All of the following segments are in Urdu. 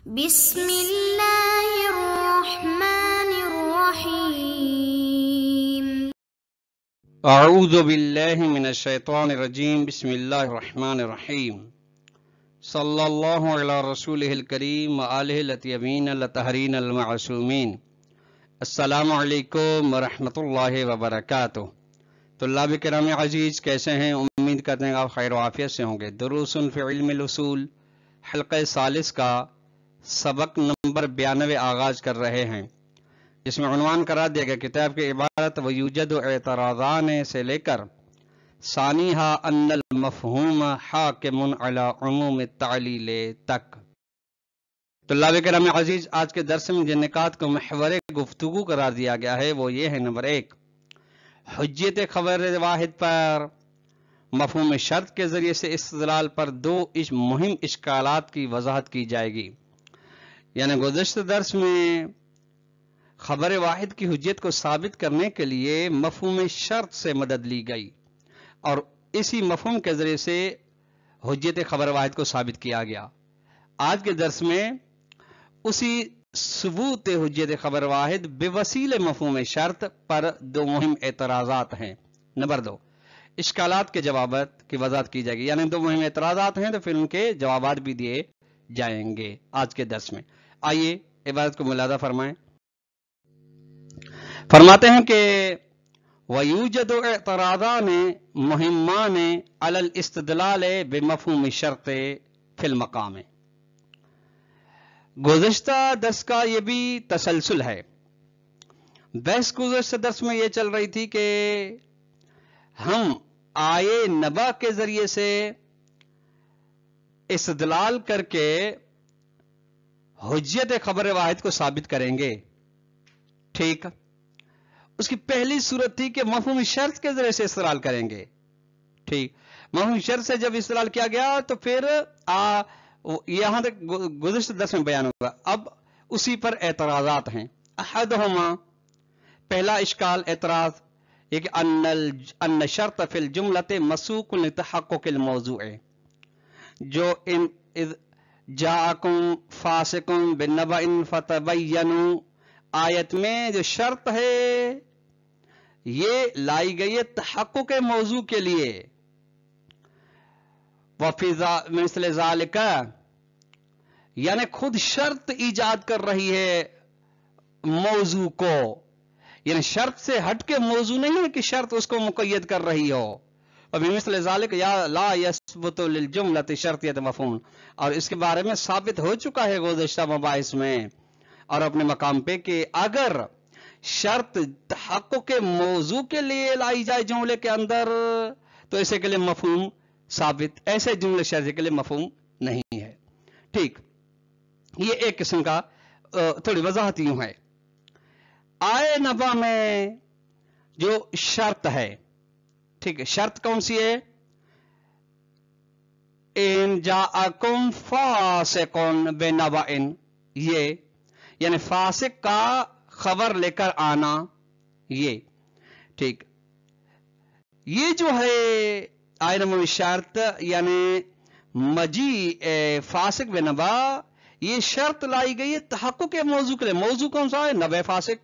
بسم اللہ الرحمن الرحیم اعوذ باللہ من الشیطان الرجیم بسم اللہ الرحمن الرحیم صلی اللہ علی رسولہ الکریم وآلہ الاطیبین الطاہرین المعصومین۔ السلام علیکم ورحمۃ اللہ وبرکاتہ۔ طلاب کرام عزیز، کیسے ہیں؟ امید کرتے ہیں آپ خیر و عافیت سے ہوں گے۔ دروس فی علم الاصول حلقہ ثالث کا سبق نمبر 92 آغاز کر رہے ہیں، جس میں عنوان قرار دیا گیا کتاب کی عبارت ویوجد اعتراضان سے لے کر ثانیہا ان المفہوم حاکم علی عموم التعلیل تک۔ طلاب کرام عزیز، آج کے درس میں جن نکات کو محور گفتگو قرار دیا گیا ہے وہ یہ ہے: نمبر 1، حجیت خبر واحد پر مفہوم شرط کے ذریعے سے استدلال پر دو مہم اشکالات کی وضاحت کی جائے گی۔ یعنی گزشتہ درس میں خبر واحد کی حجیت کو ثابت کرنے کے لیے مفہوم شرط سے مدد لی گئی اور اسی مفہوم کے ذریعے سے حجیت خبر واحد کو ثابت کیا گیا۔ آج کے درس میں اسی ثبوت حجیت خبر واحد بوسیلہ مفہوم شرط پر دو مہم اعتراضات ہیں۔ نمبر 2، اشکالات کے جوابات کی وضاحت کی جائے گی۔ یعنی دو مہم اعتراضات ہیں تو پھر ان کے جوابات بھی دیے جائیں گے آج کے درس میں۔ آئیے عبارت کو ملاحظہ فرمائیں۔ فرماتے ہیں کہ وَيُوجَدُ اعتراضان مہمان علی الاستدلال بمفہوم الشرط فی المقام۔ گزشتہ درس کا یہ بھی تسلسل ہے۔ بحث گزشتہ درس میں یہ چل رہی تھی کہ ہم آیے نبا کے ذریعے سے استدلال کر کے حجیت خبر واحد کو ثابت کریں گے۔ ٹھیک، اس کی پہلی صورت تھی کہ مفہوم شرط کے ذریعے سے استدلال کریں گے۔ ٹھیک، مفہوم شرط سے جب استدلال کیا گیا تو پھر یہاں تک گزشتہ درس میں بیان ہوگا۔ اب اسی پر اعتراضات ہیں۔ احدہما، پہلا اشکال اعتراض یہ کہ ان شرط فی الجملۃ مسوق لتحقق الموضوع، جو ان جاءکم فاسق بنبأ فتبینوا آیت میں جو شرط ہے یہ لائی گئی ہے تحقق موضوع کے لیے۔ وفی مثل ذالک، یعنی خود شرط ایجاد کر رہی ہے موضوع کو، یعنی شرط سے ہٹ کے موضوع نہیں ہے کہ شرط اس کو مقید کر رہی ہو۔ وفی مثل ذالک یا لا یثبت للجملۃ شرطیت مفہوم، اور اس کے بارے میں ثابت ہو چکا ہے گزشتہ مباحث میں اور اپنے مقام پہ کہ اگر شرط تحقق موضوع کے لیے لائی جائے جملے کے اندر تو ایسے کے لیے مفہوم ثابت، ایسے جملے شرط کے لیے مفہوم نہیں ہے۔ ٹھیک، یہ ایک قسم کا تھوڑی وضاحت یوں ہے۔ آئے نبا میں جو شرط ہے، ٹھیک ہے، شرط کون سی ہے؟ ان جاءکم فاسق بنبأ، یہ یعنی فاسق کا خبر لے کر آنا، یہ ٹھیک، یہ جو ہے آئے نبا میں شرط یعنی مجیء فاسق بنبأ، یہ شرط لائی گئی ہے تحقق موضوع کے لیے۔ موضوع کون سا ہے؟ نبأ فاسق۔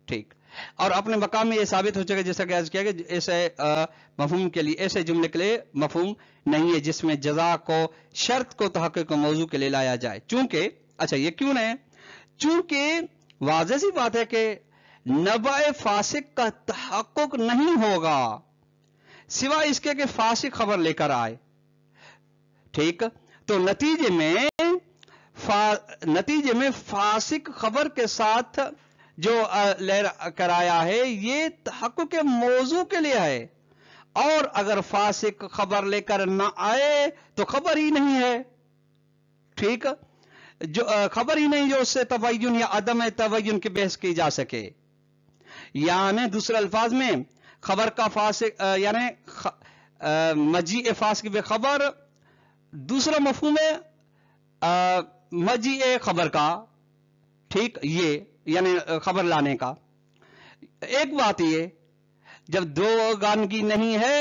ٹھیک، اور اپنے مقام میں یہ ثابت ہو چکا جیسا کہ عرض کیا کہ ایسے مفہوم کے لیے، ایسے جملے کے لیے مفہوم نہیں ہے جس میں جزا کو، شرط کو تحقق موضوع کے لیے لایا جائے۔ چونکہ اچھا یہ کیوں نہیں؟ چونکہ واضح سی بات ہے کہ نبأ فاسق کا تحقق نہیں ہوگا سوائے اس کے کہ فاسق خبر لے کر آئے۔ ٹھیک، تو نتیجے میں فاسق خبر کے ساتھ جو لے کر آیا ہے یہ تحقق موضوع کے لیے ہے، اور اگر فاسق خبر لے کر نہ آئے تو خبر ہی نہیں ہے۔ ٹھیک، جو خبر ہی نہیں جو اس سے تبین یا عدم تبین کی بحث کی جا سکے۔ یعنی دوسرے الفاظ میں خبر کا فاسق یعنی مجیء فاسق بے خبر، دوسرا مفہوم ہے مجیء خبر کا۔ ٹھیک، یہ یعنی خبر لانے کا۔ ایک بات یہ، جب دو گانگی نہیں ہے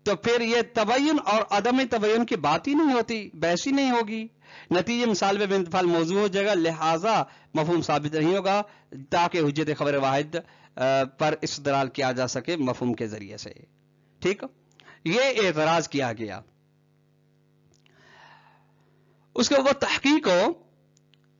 تو پھر یہ تبین اور عدم تبین کی بات ہی نہیں ہوتی، بحث ہی نہیں ہوگی۔ نتیجے مثال بے انتفال موضوع ہو جائے گا، لہٰذا مفہوم ثابت نہیں ہوگا تاکہ حجت خبر واحد پر استدلال کیا جا سکے مفہوم کے ذریعے سے. ٹھیک، یہ اعتراض کیا گیا. اس کے بعد تحقیق ہو،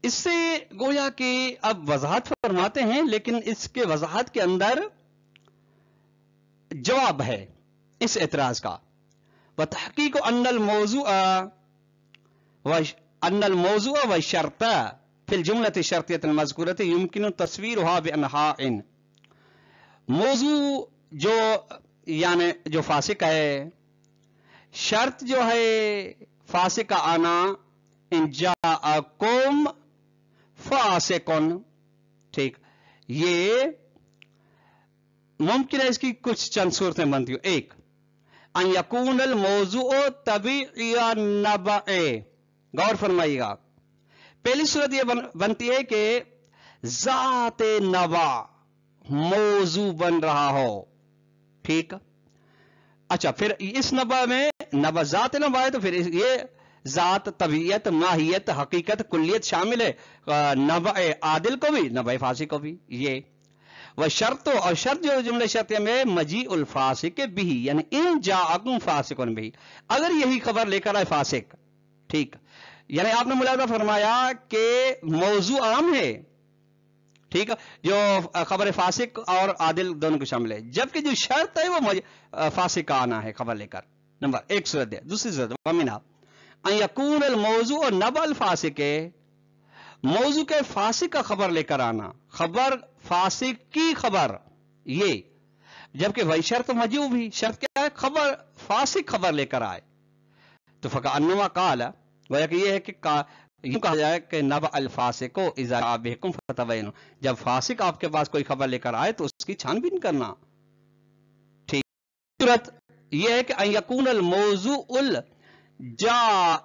اس سے گویا کہ اب وضاحت فرماتے ہیں، لیکن اس کے وضاحت کے اندر جواب ہے اس اعتراض کا. وتحقیق ان الموضوع والشرط في الجملة الشرطية المذكورة يمكن تصويرها بأنحاء. موضوع جو فاسق ہے، شرط جو ہے فاسق کا آنا، ان جاءکم فاسقن. ٹھیک، یہ ممکن ہے اس کی کچھ چند صورتیں بنتی ہوں. ایک، ان یکون الموضوع طبیعی النبع. غور فرمائیے گا، پہلی صورت یہ بنتی ہے کہ ذات نبع موضوع بن رہا ہو. ٹھیک، اچھا، پھر اس نبع میں نبع ذات نبع ہے تو پھر یہ ذات، طبیعت، ماہیت، حقیقت، کلیت شامل ہے، نبع عادل کو بھی نبع فاسق کو بھی. یہ وہ شرط، اور شرط جو جملے شرطیہ میں مجیء الفاسق بھی، یعنی ان جاءکم فاسقن بھی، اگر یہی خبر لے کر آئے فاسق. ٹھیک، یعنی آپ نے ملاحظہ فرمایا کہ موضوع عام ہے، ٹھیک، جو خبر فاسق اور عادل دونوں کو شامل ہے، جبکہ جو شرط ہے وہ فاسق کا آنا ہے خبر لے کر. نمبر ایک صورت ہے. دوسری صورت ومنھا ان یکون الموضوع نبع الفاسق، موضوع کے فاسق کا خبر لے کر آنا، خبر فاسق کی خبر، یہ جبکہ وہی شرط مجیء بھی، شرط کیا ہے؟ خبر فاسق خبر لے کر آئے. تو فکأنما قال، گویا کہ یہ ہے کہ یوں کہا جائے کہ نبع الفاسق اذا جاء بکم فتبینوا، جب فاسق آپ کے پاس کوئی خبر لے کر آئے تو اس کی چھان بین کرنا. ٹھیک، صورت یہ ہے کہ ان یکون الموضوع الجائی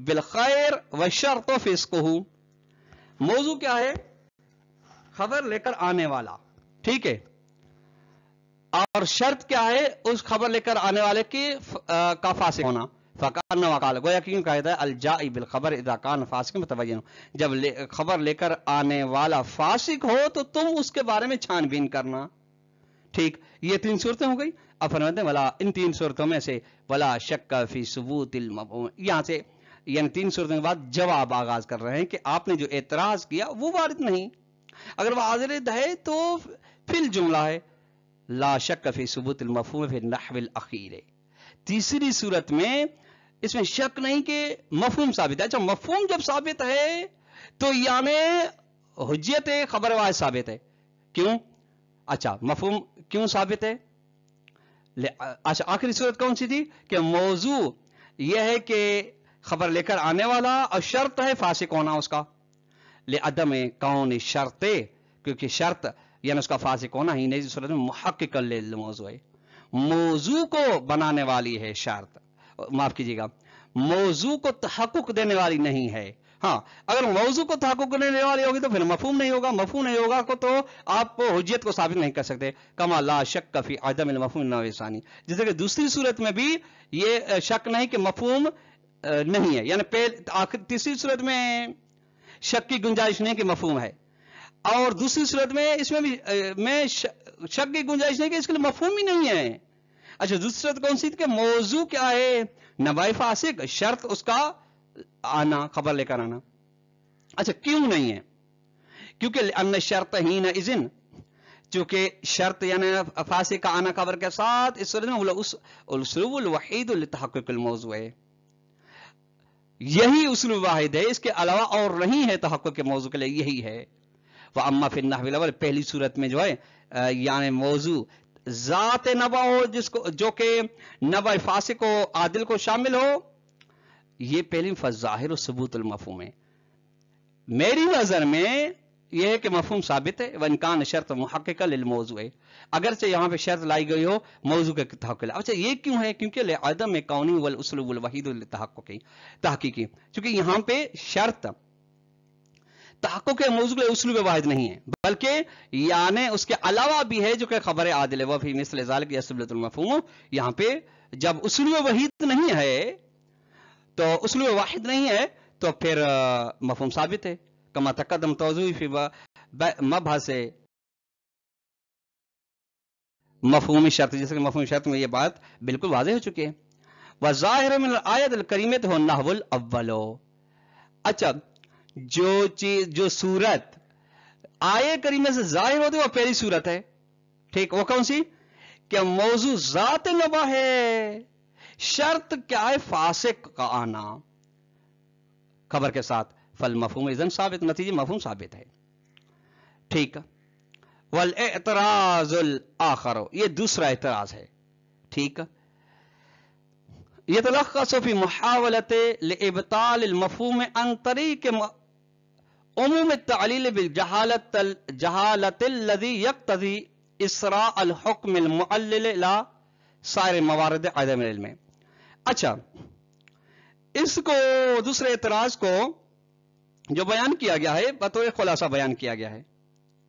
بالخیر والشرط فسقہ. موضوع کیا ہے؟ خبر لے کر آنے والا، ٹھیک ہے، اور شرط کیا ہے؟ اس خبر لے کر آنے والے کی کا فاسق ہونا. فکأنما قال، گویا کہ یوں کہا جاتا ہے الجائی بالخبر اذا کان فاسقا فتبینوا، جب خبر لے کر آنے والا فاسق ہو تو تم اس کے بارے میں چھان بین کرنا. ٹھیک، یہ تین صورتیں ہو گئی. اب فرماتے ہیں ولا، ان تین صورتوں میں سے ولا شک فی ثبوت المفہوم، یہاں سے یعنی تین صورتوں کے بعد جواب آغاز کر رہے ہیں کہ آپ نے جو اعتراض کیا وہ وارد نہیں. اگر وہ وارد ہے تو فی الجملہ ہے لا شک فی ثبوت المفہوم فی النحو الاخیر. تیسری صورت میں اس میں شک نہیں کہ مفہوم ثابت ہے. اچھا، مفہوم جب ثابت ہے تو یعنی حجت خبر واحد ثابت ہے. کیوں؟ اچھا، مفہوم کیوں ثابت ہے؟ اچھا، آخری صورت کون سی تھی؟ کہ موضوع یہ ہے کہ خبر لے کر آنے والا، اور شرط ہے فاسق ہونا اس کا. لعدم کون شرط، کیونکہ شرط یعنی اس کا فاسق ہونا ہی نہیں صورت میں محقق للموضوع ہے، موضوع کو بنانے والی ہے شرط. معاف کیجیے گا، موضوع کو تحقق دینے والی نہیں ہے. ہاں، اگر موضوع کو تحقق دینے والی ہوگی تو پھر مفہوم نہیں ہوگا. مفہوم نہیں ہوگا تو آپ حجت کو ثابت نہیں کر سکتے. کما لا شک فی عدم المفہوم النوع ثانی، جیسے کہ دوسری صورت میں بھی یہ شک نہیں کہ مفہوم نہیں ہے، یعنی تیسری صورت میں شک کی گنجائش نہیں کہ مفہوم ہے، اور دوسری صورت میں اس میں بھی شک کی گنجائش نہیں کہ اس کے لیے مفہوم ہی نہیں ہے. اچھا، دوسری صورت کون سی تھی؟ کہ موضوع کیا ہے؟ نبع فاسق، شرط اس کا آنا، خبر لے کر آنا. اچھا، کیوں نہیں ہے؟ کیونکہ ان شرط ہی نہ اذن، چونکہ شرط یعنی فاسق کا آنا خبر کے ساتھ اس صورت میں الاسلوب الوحید لتحقق الموضوع ہے، یہی اسلوب واحد ہے، اس کے علاوہ اور نہیں ہے تحقق کے موضوع کے لیے، یہی ہے. وَأَمَّا فِي النَّحْوِ الْأَوَّلِ، پہلی صورت میں جو ہے یعنی موضوع ذات نبع ہو، جو کہ نبع فاسق و عادل کو شامل ہو، یہ پہلی فظاہر و ثبوت المفہوم ہے. میری نظر میں یہ ہے کہ مفہوم ثابت ہے. وَإِنْ كَانَ شرط محقق للموضوع، اگرچہ یہاں پہ شرط لائی گئی ہو موضوع کے تحقق. اچھا، یہ کیوں ہے؟ کیونکہ لعدم کونی والاسلوب الوحید للتحقق، چونکہ یہاں پہ شرط تحقق کے موضوع کے اسلوب واحد نہیں ہے، بلکہ یعنی اس کے علاوہ بھی ہے جو کہ خبر عادل ہے. وہ فی مثل ذالک یثبت المفہوم، یہاں پہ جب اسلوب واحد نہیں ہے تو اسلوب واحد نہیں ہے تو پھر مفہوم ثابت ہے. کما تقدم توضیح فی مبحث مفہومی شرط، جیسے کہ مفہومی شرط میں یہ بات بالکل واضح ہو چکی ہے. وظاہر من الآیت الکریمۃ ہو النحو الاول. اچھا، جو چیز جو صورت آیے کریمہ سے ظاہر ہوتی ہے وہ پہلی صورت ہے. ٹھیک، وہ کون سی؟ کہ موضوع ذات نبا ہے. شرط کیا ہے؟ فاسق کا آنا خبر کے ساتھ. فالمفہوم اذن ثابت، نتیجے مفہوم ثابت ہے. ٹھیک. والاعتراض الاخر، یہ دوسرا اعتراض ہے. ٹھیک. يتلخص في محاولة لإبطال المفهوم عن طريق عموم التعليل بالجهالة الذي يقتضي إسراء الحكم المعلل إلى سائر موارد عدم العلم. اچھا، اس کو دوسرے اعتراض کو جو بیان کیا گیا ہے بطور خلاصہ بیان کیا گیا ہے.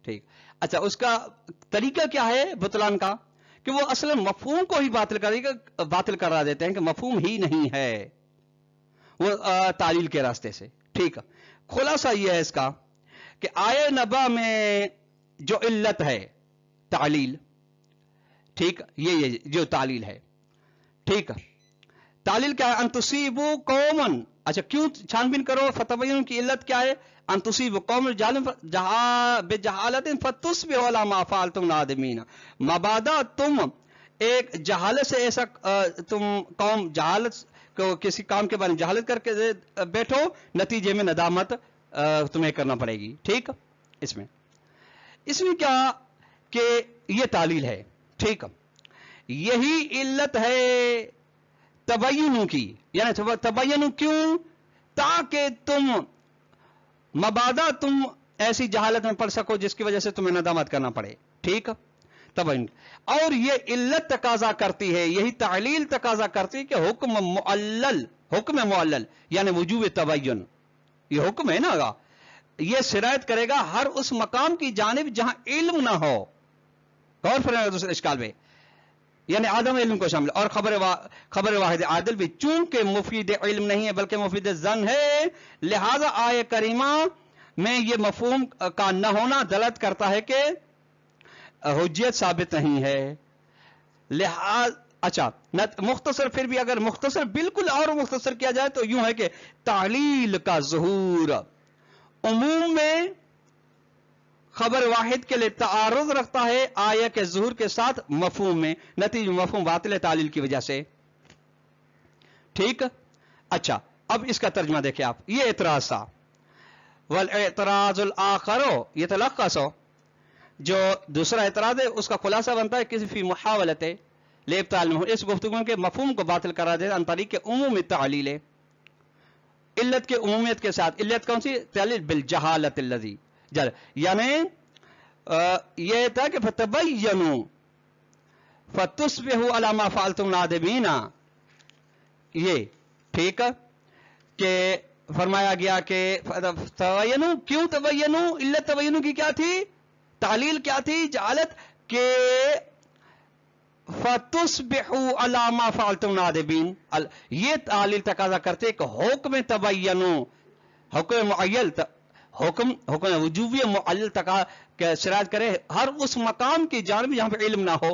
ٹھیک. اچھا، اس کا طریقہ کیا ہے بطلان کا؟ کہ وہ اصلا مفہوم کو ہی باطل کرا دیتے ہیں کہ مفہوم ہی نہیں ہے، وہ تعلیل کے راستے سے. ٹھیک. خلاصہ یہ ہے اس کا کہ آیہ نبا میں جو علت ہے تعلیل، ٹھیک، یہ جو تعلیل ہے. ٹھیک. تعلیل کیا ہے؟ ان تصیبوا قوما. اچھا، کیوں چھان بین کرو؟ فتبین کی علت کیا ہے؟ ان تصیبوا قوم بجہالت فتصبحوا علی ما فعلتم نادمین. مبادا تم ایک جہالت سے ایسا تم قوم جہالت کو کسی کام کے بارے میں جہالت کر کے بیٹھو، نتیجے میں ندامت تمہیں کرنا پڑے گی. ٹھیک. اس میں کیا کہ یہ تعلیل ہے. ٹھیک. یہی علت ہے تبینوں کی، یعنی تبینوں کیوں؟ تاکہ تم مبادا تم ایسی جہالت میں پڑ سکو جس کی وجہ سے تمہیں ندامت کرنا پڑے. ٹھیک. تبین. اور یہ علت تقاضا کرتی ہے، یہی تعلیل تقاضا کرتی ہے کہ حکم معلل یعنی وجوب تبین، یہ حکم ہے نا، یہ سرایت کرے گا ہر اس مقام کی جانب جہاں علم نہ ہو. غور فرمائے دوسرے اشکال میں، یعنی عدم علم کو شامل. اور خبر واحد عادل بھی چونکہ مفید علم نہیں ہے بلکہ مفید ظن ہے، لہذا آیہ کریمہ میں یہ مفہوم کا نہ ہونا دلالت کرتا ہے کہ حجیت ثابت نہیں ہے. لہذا اچھا، مختصر، پھر بھی اگر مختصر بالکل اور مختصر کیا جائے تو یوں ہے کہ تعلیل کا ظہور عموم میں خبر واحد کے لیے تعارض رکھتا ہے آیہ کے ظہور کے ساتھ مفہوم میں، نتیجہ مفہوم باطل ہے تعلیل کی وجہ سے. ٹھیک. اچھا، اب اس کا ترجمہ دیکھیں آپ. یہ اعتراض تھا. والاعتراض الاخر يتلخص، جو دوسرا اعتراض ہے اس کا خلاصہ بنتا ہے کسی فی محاولت لابطال اس گفتگو کے مفہوم کو باطل کرا دے ان طریق عموم التعلیل، علت کے عمومیت کے ساتھ. علت کون سی؟ تعلیل بالجہالت الذی، یعنی یہ تھا کہ فتبینوا فتصبحوا علی ما فعلتم نادمین. یہ ٹھیک کہ فرمایا گیا کہ تبینوا، کیوں تبینوا؟ علت تبینوا کی کیا تھی؟ تعلیل کیا تھی؟ جہالت. کہ فتصبحوا علی ما فعلتم نادمین، یہ تعلیل تقاضا کرتے کہ حکم تبینوا، حکم معین، حکم وجوبی معلل تقاضا سرایت کرے ہر اس مقام کی جانب جہاں پہ علم نہ ہو.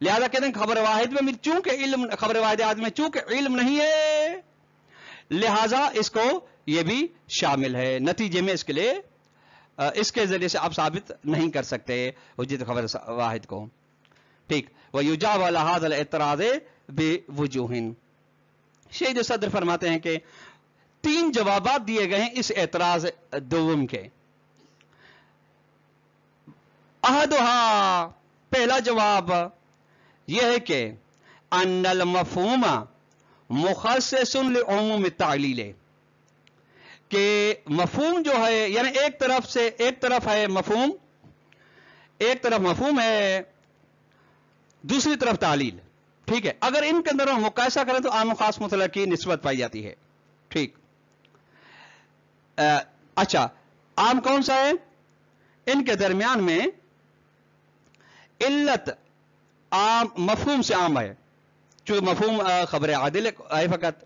لہذا کہتے ہیں خبر واحد میں چونکہ علم، خبر واحد آدمی میں چونکہ علم نہیں ہے لہذا اس کو یہ بھی شامل ہے. نتیجے میں اس کے لیے اس کے ذریعے سے آپ ثابت نہیں کر سکتے حجت خبر واحد کو. ٹھیک. وَيُجَابُ عَلَى هَذَا الْاعْتِرَاضِ بِوُجُوهٍ. شیخ صدر فرماتے ہیں کہ 3 جوابات دیے گئے ہیں اس اعتراض دوم کے. احدها، پہلا جواب یہ ہے کہ ان المفہوم مخصص لعموم التعلیل، کہ مفہوم جو ہے یعنی ایک طرف ہے مفہوم، ایک طرف مفہوم ہے، دوسری طرف تعلیل. ٹھیک ہے. اگر ان کے اندر مقایسہ کریں تو عام و خاص مطلق کی نسبت پائی جاتی ہے. ٹھیک. اچھا، عام کون سا ہے؟ ان کے درمیان میں علت عام مفہوم سے عام ہے، چونکہ مفہوم خبر عادل ہے فقط.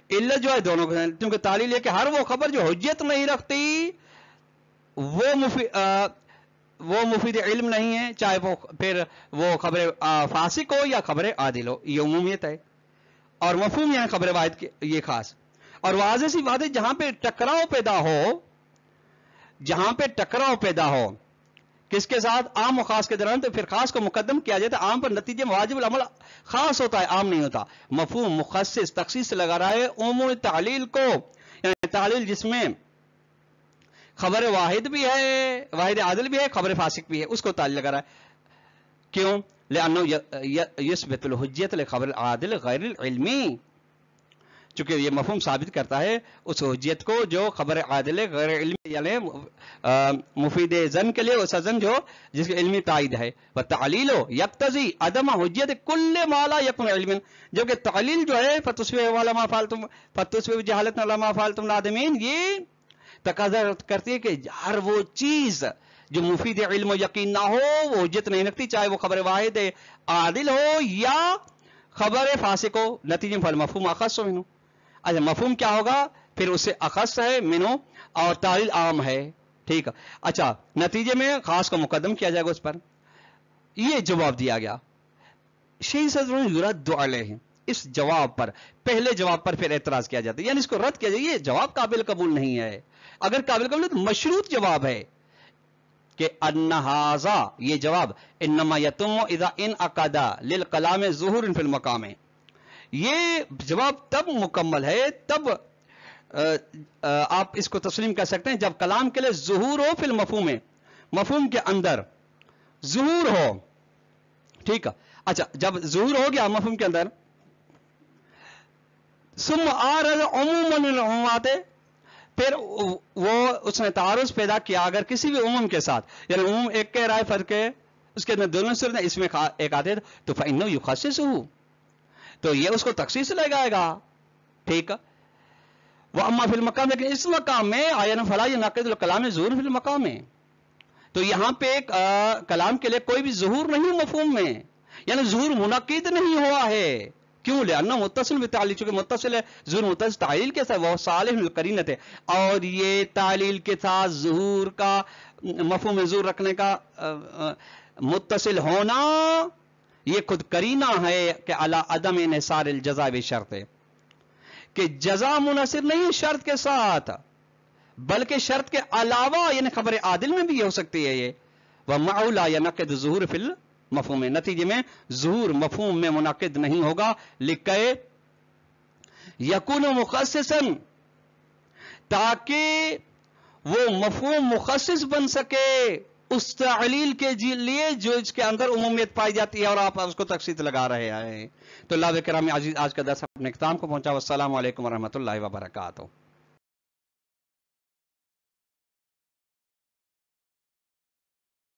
علت جو ہے دونوں کو، کیونکہ تعلیل ہے کہ ہر وہ خبر جو حجت نہیں رکھتی وہ مفید علم نہیں ہے، چاہے وہ پھر وہ خبر فاسق ہو یا خبر عادل ہو، یہ عمومیت ہے. اور مفہوم یعنی خبر واحد کی یہ خاص. اور واضح سی بات ہے جہاں پہ ٹکراؤ پیدا ہو کس کے ساتھ؟ عام و خاص کے درمیان، تو پھر خاص کو مقدم کیا جاتا ہے عام پر، نتیجے میں واجب العمل خاص ہوتا ہے، عام نہیں ہوتا. مفہوم مخصص تخصیص سے لگا رہا ہے عموم تعلیل کو، یعنی تعلیل جس میں خبر واحد بھی ہے، واحد عادل بھی ہے، خبر فاسق بھی ہے، اس کو تعلیل لگا رہا ہے. کیوں؟ لأنه يثبت الحجت لخبر العادل غیر العلمی، چونکہ یہ مفہوم ثابت کرتا ہے اس حجت کو جو خبر عادل غیر علمی، یعنی مفید ظن کے لیے ایسا ظن جو جس کے علمی تائید ہے. والتعلیل یقتضی عدم حجت کل ما لا یکن علما، جبکہ تعلیل جو ہے فتسبح جہالت علی ما فعلتم نادمین، یہ تقاضا کرتی ہے کہ ہر وہ چیز جو مفید علم و یقین نہ ہو وہ حجت نہیں رکھتی، چاہے وہ خبر واحد عادل ہو یا خبر فاسق ہو. نتیجے میں مفہوم اخص منو. اچھا مفہوم کیا ہوگا پھر؟ اس سے اخص ہے منو، اور تعلیل عام ہے. ٹھیک ہے. اچھا نتیجے میں خاص کو مقدم کیا جائے گا اس پر. یہ جواب دیا گیا. شیخ صدر یرد علیہ، اس جواب پر، پہلے جواب پر پھر اعتراض کیا جاتا ہے، یعنی اس کو رد کیا جائے. یہ جواب قابل قبول نہیں ہے. اگر قابل قبول ہے تو مشروط جواب ہے کہ ان ھذا، یہ جواب انما یتم اذا انعقد للکلام ظہور فی المقام، یہ جواب تب مکمل ہے، تب آپ اس کو تسلیم کر سکتے ہیں جب کلام کے لیے ظہور ہو فی المفہوم، مفہوم کے اندر ظہور ہو. ٹھیک ہے. اچھا جب ظہور ہو گیا مفہوم کے اندر، ثم عارض عموما العمومات، پھر وہ اس نے تعارض پیدا کیا اگر کسی بھی عموم کے ساتھ، یعنی عموم ایک کہہ رہا ہے فرق ہے اس کے اندر دونوں صورت اس میں ایک آتے تو فإنه يخصصه، تو یہ اس کو تخصیص لگائے گا. ٹھیک ہے. واما فی المقام، لیکن اس مقام میں عین فلا ينعقد الکلام ظہور فی المقام میں، تو یہاں پہ کلام کے لیے کوئی بھی ظہور نہیں مفہوم میں، یعنی ظہور منعقد نہیں ہوا ہے. کیوں؟ لأنہ متصل بتعلیل، چونکہ متصل ہے ظہور متصل تعلیل کے ساتھ، وہ صالح القرینت ہے، اور یہ تعلیل کے ساتھ ظہور کا مفہوم ظہور رکھنے کا متصل ہونا یہ خود کرینہ ہے کہ علی عدم انحصار الجزاء بشرط ہے، کہ جزا منحصر نہیں شرط کے ساتھ بلکہ شرط کے علاوہ، یعنی خبر عادل میں بھی یہ ہو سکتی ہے. یہ وَمَعُ لَا يَنَقِدُ ظُهُورُ فِي الْمَفْهُومِ، نتیجے میں ظہور مفہوم میں منعقد نہیں ہوگا لکھے یکون مخصصا، تاکہ وہ مفہوم مخصص بن سکے اس تعلیل کے لیے جو اس کے اندر عمومیت پائی جاتی ہے اور آپ اس کو تخصیص لگا رہے ہیں. تو اللہ کرام عزیز آج کا درس اپنے اختتام کو پہنچا. والسلام علیکم ورحمۃ اللہ وبرکاتہ.